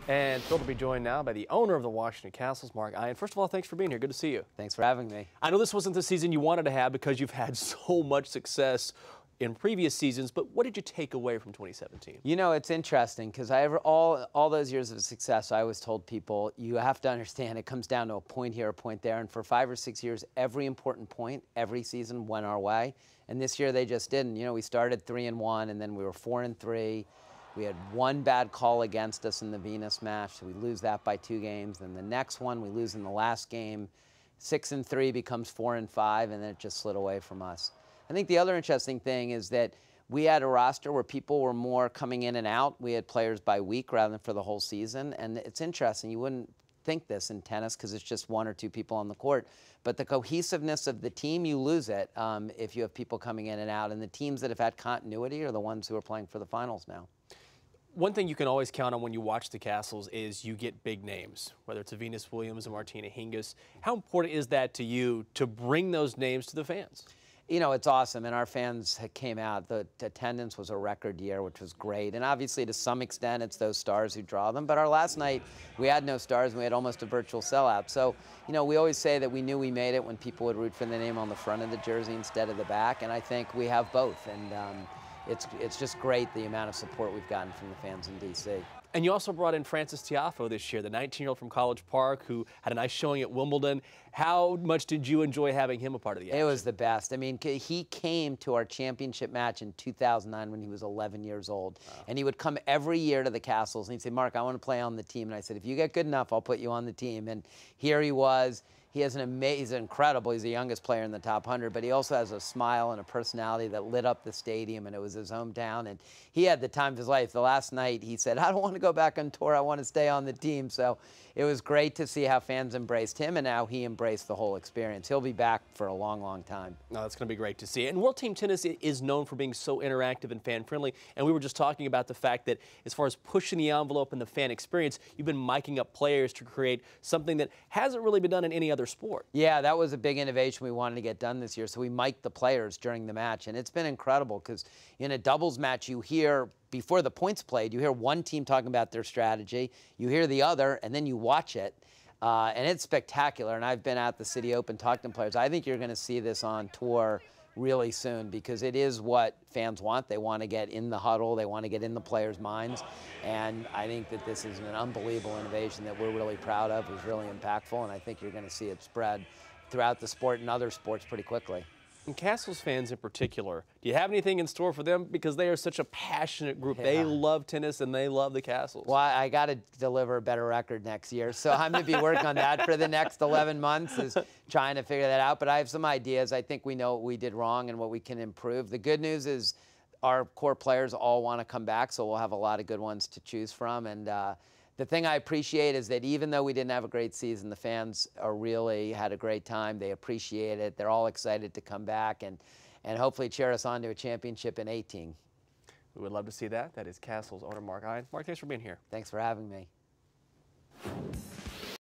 And thrilled to be joined now by the owner of the Washington Kastles, Mark Ein. First of all, thanks for being here. Good to see you. Thanks for having me. I know this wasn't the season you wanted to have because you've had so much success in previous seasons, but what did you take away from 2017? You know, it's interesting because all those years of success, I always told people, you have to understand it comes down to a point here, a point there. And for 5 or 6 years, every important point, every season went our way. And this year they just didn't. You know, we started 3-1, and then we were 4-3. We had one bad call against us in the Venus match, so we lose that by 2 games. And the next one, we lose in the last game. 6-3 becomes 4-5, and then it just slid away from us. I think the other interesting thing is that we had a roster where people were more coming in and out. We had players by week rather than for the whole season. And it's interesting. You wouldn't think this in tennis because it's just 1 or 2 people on the court. But the cohesiveness of the team, you lose it if you have people coming in and out. And the teams that have had continuity are the ones who are playing for the finals now. One thing you can always count on when you watch the Castles is you get big names, whether it's a Venus Williams, a Martina Hingis. How important is that to you to bring those names to the fans? You know, it's awesome, and our fans came out. The attendance was a record year, which was great. And obviously, to some extent, it's those stars who draw them. But our last night, we had no stars, and we had almost a virtual sellout. So, you know, we always say that we knew we made it when people would root for the name on the front of the jersey instead of the back. And I think we have both. And it's just great the amount of support we've gotten from the fans in D.C. And you also brought in Frances Tiafoe this year, the 19-year-old from College Park who had a nice showing at Wimbledon. How much did you enjoy having him a part of the action? It was the best. I mean, he came to our championship match in 2009 when he was 11 years old. Wow. And he would come every year to the Castles, and he'd say, Mark, I want to play on the team. And I said, if you get good enough, I'll put you on the team. And here he was. He has he's incredible. He's the youngest player in the top 100, but he also has a smile and a personality that lit up the stadium, and it was his hometown, and he had the time of his life. The last night, he said, I don't want to go back on tour. I want to stay on the team. So it was great to see how fans embraced him, and how he embraced the whole experience. He'll be back for a long, long time. No, that's going to be great to see. And World Team Tennis is known for being so interactive and fan-friendly, and we were just talking about the fact that as far as pushing the envelope in the fan experience, you've been miking up players to create something that hasn't really been done in any other sport. Yeah, that was a big innovation we wanted to get done this year. So we mic'd the players during the match, and it's been incredible because in a doubles match, you hear, before the points played, you hear one team talking about their strategy, you hear the other, and then you watch it. And it's spectacular. And I've been at the City Open talking to players. I think you're going to see this on tour really soon because it is what fans want. They want to get in the huddle. They want to get in the players' minds. And I think that this is an unbelievable innovation that we're really proud of. It was really impactful, and I think you're going to see it spread throughout the sport and other sports pretty quickly. And Castles fans in particular, do you have anything in store for them? Because they are such a passionate group. Yeah. They love tennis and they love the Castles. Well, I got to deliver a better record next year, so I'm going to be working on that for the next 11 months, is trying to figure that out. But I have some ideas. I think we know what we did wrong and what we can improve. The good news is our core players all want to come back, so we'll have a lot of good ones to choose from. And the thing I appreciate is that even though we didn't have a great season, the fans are really had a great time. They appreciate it. They're all excited to come back and hopefully cheer us on to a championship in 18. We would love to see that. That is Castles owner Mark Ein. Mark, thanks for being here. Thanks for having me.